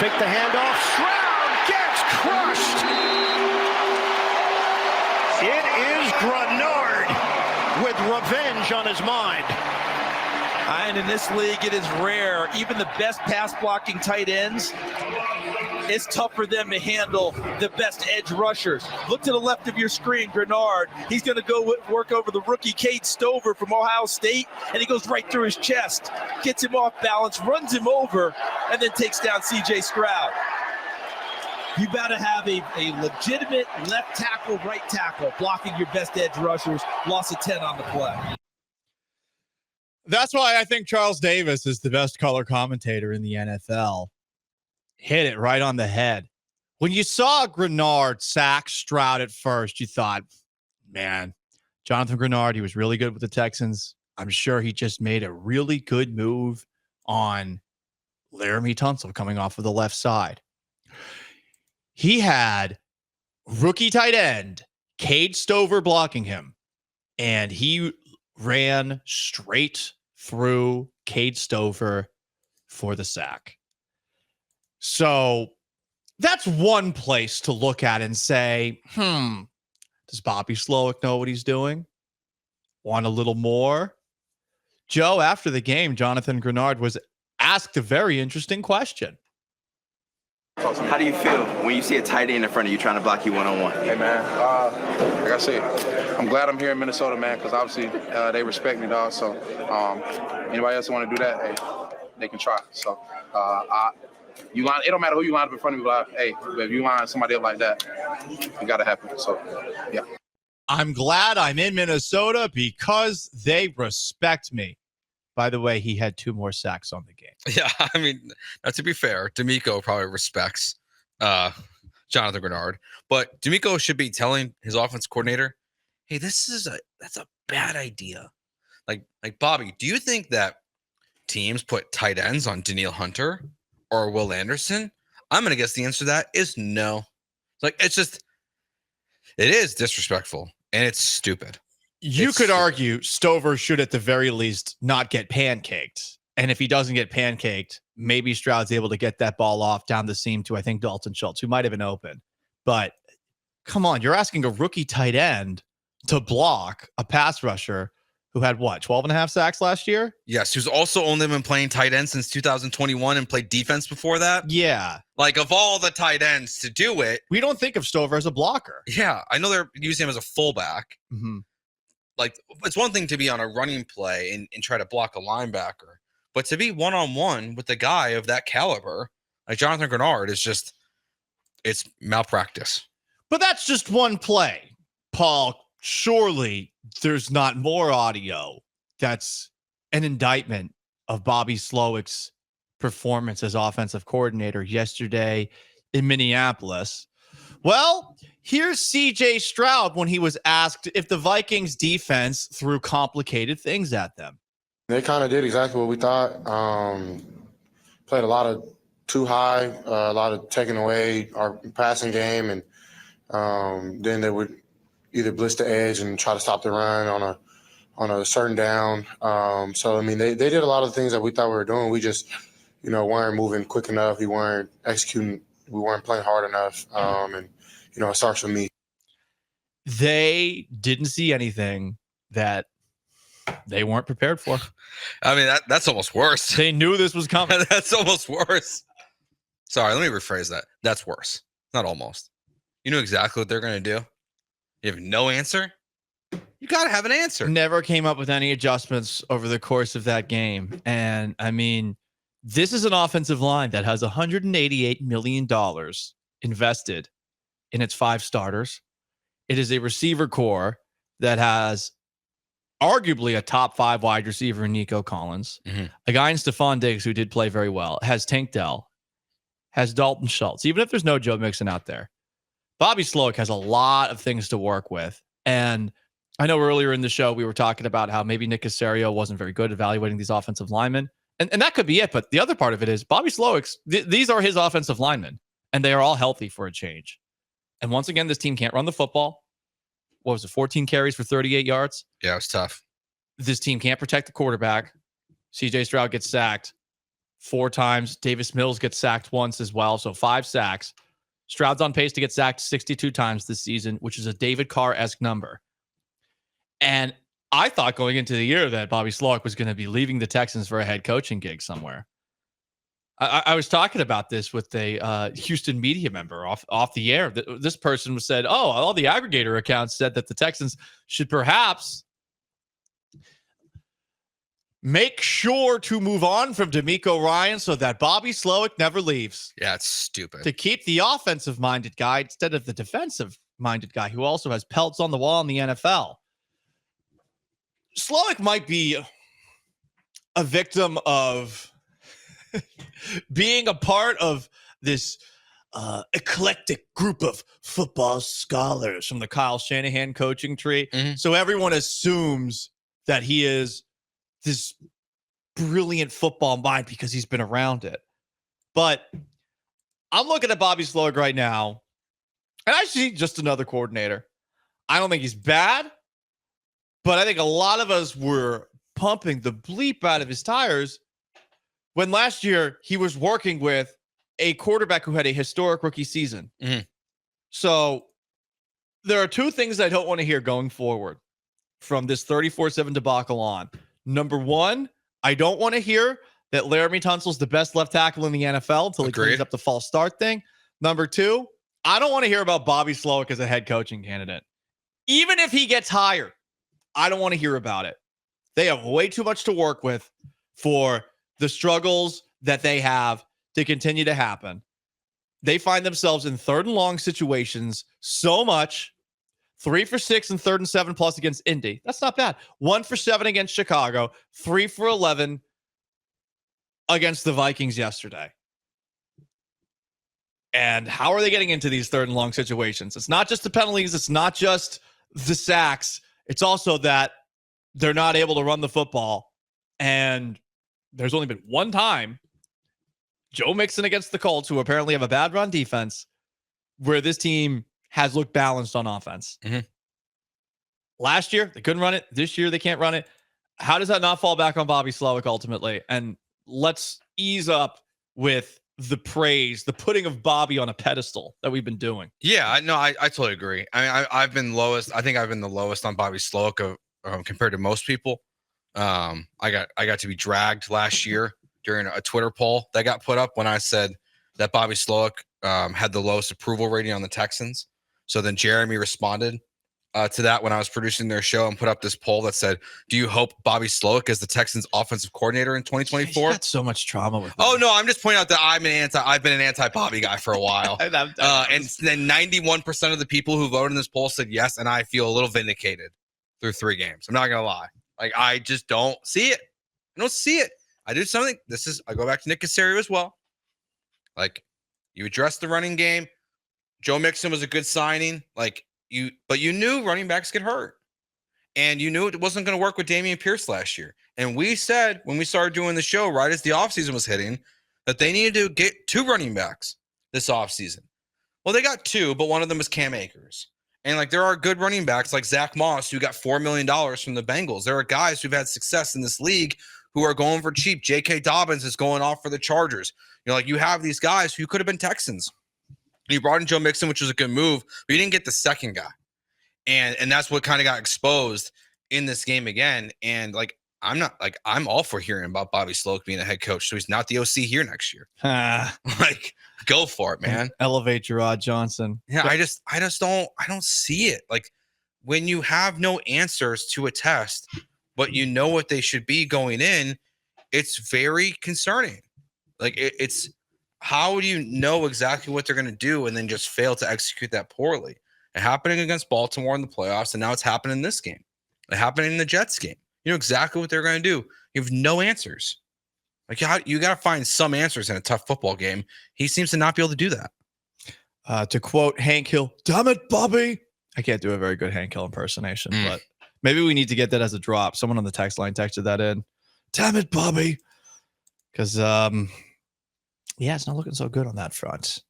fake the handoff. Stroud gets crushed. It is Grenard with revenge on his mind. And in this league, it is rare. Even the best pass blocking tight ends, it's tough for them to handle the best edge rushers. Look to the left of your screen, Grenard. He's going to go work over the rookie Cade Stover from Ohio State, and he goes right through his chest, gets him off balance, runs him over, and then takes down C.J. Stroud. You got to have a legitimate left tackle, right tackle, blocking your best edge rushers. Loss of 10 on the play. That's why I think Charles Davis is the best color commentator in the NFL. Hit it right on the head. When you saw Grenard sack Stroud at first, you thought, man, Jonathan Grenard, he was really good with the Texans. I'm sure he just made a really good move on Laramie Tunsil coming off of the left side. He had rookie tight end Cade Stover blocking him, and he ran straight through Cade Stover for the sack. So that's one place to look at and say, does Bobby Slowick know what he's doing? Want a little more? Joe, after the game, Jonathan Grenard was asked a very interesting question. How do you feel when you see a tight end in front of you trying to block you one-on-one? Hey, man, like I said, I'm glad I'm here in Minnesota, man, because obviously they respect me, dog. So anybody else want to do that, hey, they can try. So you line, it don't matter who you line up in front of me, but hey, if you line somebody up like that, it got to happen. So, yeah. I'm glad I'm in Minnesota because they respect me. By the way, he had 2 more sacks on the game. Yeah, I mean, to be fair, D'Amico probably respects Jonathan Grenard, but D'Amico should be telling his offense coordinator, "Hey, that's a bad idea." Like Bobby, do you think that teams put tight ends on Danielle Hunter or Will Anderson? I'm gonna guess the answer to that is no. It is disrespectful and it's stupid. You could argue Stover should at the very least not get pancaked. And if he doesn't get pancaked, maybe Stroud's able to get that ball off down the seam to, I think, Dalton Schultz, who might have been open. But come on, you're asking a rookie tight end to block a pass rusher who had, 12 and a half sacks last year? Yes, who's also only been playing tight end since 2021 and played defense before that. Yeah. Of all the tight ends to do it. We don't think of Stover as a blocker. Yeah, I know they're using him as a fullback. Mm-hmm. It's one thing to be on a running play and try to block a linebacker, but to be one-on-one with a guy of that caliber, like Jonathan Grenard, it's malpractice. But that's just one play. Paul, surely there's not more audio that's an indictment of Bobby Slowick's performance as offensive coordinator yesterday in Minneapolis. Well, here's C.J. Stroud when he was asked if the Vikings defense threw complicated things at them. They kind of did exactly what we thought. Played a lot of too high, a lot of taking away our passing game, and then they would either blitz the edge and try to stop the run on a certain down. So, I mean, they did a lot of things that we thought we were doing. We just, weren't moving quick enough. We weren't executing. We weren't playing hard enough. And it starts with me. They didn't see anything that they weren't prepared for. I mean, that's almost worse. They knew this was coming. That's almost worse. Sorry, let me rephrase that. That's worse. Not almost. You knew exactly what they're going to do. You have no answer. You got to have an answer. Never came up with any adjustments over the course of that game. And I mean, this is an offensive line that has $188 million invested in its 5 starters. It is a receiver core that has arguably a top 5 wide receiver in Nico Collins, a guy in Stephon Diggs who did play very well, has Tank Dell, has Dalton Schultz. Even if there's no Joe Mixon out there, Bobby Slowick has a lot of things to work with. And I know earlier in the show, we were talking about how maybe Nick Caserio wasn't very good evaluating these offensive linemen. And that could be it. But the other part of it is Bobby Slowick's, these are his offensive linemen, and they are all healthy for a change. And once again, this team can't run the football. What was it? 14 carries for 38 yards. Yeah, it was tough. This team can't protect the quarterback. CJ Stroud gets sacked 4 times. Davis Mills gets sacked once as well, so 5 sacks. Stroud's on pace to get sacked 62 times this season, which is a David Carr-esque number. And I thought going into the year that Bobby Slowik was going to be leaving the Texans for a head coaching gig somewhere. I was talking about this with a Houston media member off the air. This person said, all the aggregator accounts said that the Texans should perhaps make sure to move on from D'Amico Ryan so that Bobby Slowik never leaves. Yeah, it's stupid. To keep the offensive-minded guy instead of the defensive-minded guy who also has pelts on the wall in the NFL. Slowik might be a victim of being a part of this eclectic group of football scholars from the Kyle Shanahan coaching tree. Mm-hmm. So everyone assumes that he is this brilliant football mind because he's been around it. But I'm looking at Bobby Slowik right now, and I see just another coordinator. I don't think he's bad, but I think a lot of us were pumping the bleep out of his tires when last year he was working with a quarterback who had a historic rookie season. Mm-hmm. So there are 2 things I don't want to hear going forward from this 34-7 debacle on. Number 1, I don't want to hear that Laramie Tunsil's the best left tackle in the NFL until he cleans up the false start thing. Number 2, I don't want to hear about Bobby Slowik as a head coaching candidate. Even if he gets hired, I don't want to hear about it. They have way too much to work with for the struggles that they have to continue to happen. They find themselves in 3rd and long situations so much. 3 for 6 and 3rd and 7 plus against Indy. That's not bad. 1 for 7 against Chicago. 3 for 11 against the Vikings yesterday. And how are they getting into these 3rd and long situations? It's not just the penalties. It's not just the sacks. It's also that they're not able to run the football. And there's only been one time, Joe Mixon against the Colts, who apparently have a bad run defense, where this team has looked balanced on offense. Mm-hmm. Last year, they couldn't run it. This year, they can't run it. How does that not fall back on Bobby Slowik ultimately? And let's ease up with the praise, the putting of Bobby on a pedestal that we've been doing. Yeah, no, I totally agree. I mean, I've been lowest. I think I've been the lowest on Bobby Slowik compared to most people. I got to be dragged last year during a Twitter poll that got put up when I said that Bobby Slowik had the lowest approval rating on the Texans. So then Jeremy responded to that when I was producing their show and put up this poll that said, "Do you hope Bobby Slowik is the Texans offensive coordinator in 2024?" He's got so much trauma with him. Oh no, I'm just pointing out that I've been an anti-Bobby guy for a while. And then 91% of the people who voted in this poll said yes, and I feel a little vindicated through 3 games. I'm not gonna lie. Like, I just don't see it. I don't see it. I do something. I go back to Nick Caserio as well. Like, you address the running game. Joe Mixon was a good signing. But you knew running backs get hurt. And you knew it wasn't going to work with Dameon Pierce last year. And we said when we started doing the show, right as the offseason was hitting, that they needed to get 2 running backs this offseason. Well, they got 2, but one of them was Cam Akers. And there are good running backs like Zach Moss, who got $4 million from the Bengals. There are guys who've had success in this league who are going for cheap. J.K. Dobbins is going off for the Chargers. You have these guys who could have been Texans. You brought in Joe Mixon, which was a good move, but you didn't get the second guy. And that's what kind of got exposed in this game again. And I'm all for hearing about Bobby Slowik being a head coach. So he's not the OC here next year. Go for it, man. Elevate Gerard Johnson. Yeah, I don't see it. When you have no answers to a test, but you know what they should be going in, it's very concerning. It's how do you know exactly what they're going to do and then just fail to execute that poorly? It happening against Baltimore in the playoffs, and now it's happening in this game. It happened in the Jets game. You know exactly what they're going to do. You have no answers. You got to find some answers in a tough football game. He seems to not be able to do that. To quote Hank Hill, "Damn it, Bobby." I can't do a very good Hank Hill impersonation, but maybe we need to get that as a drop. Someone on the text line texted that in. "Damn it, Bobby." Because, it's not looking so good on that front.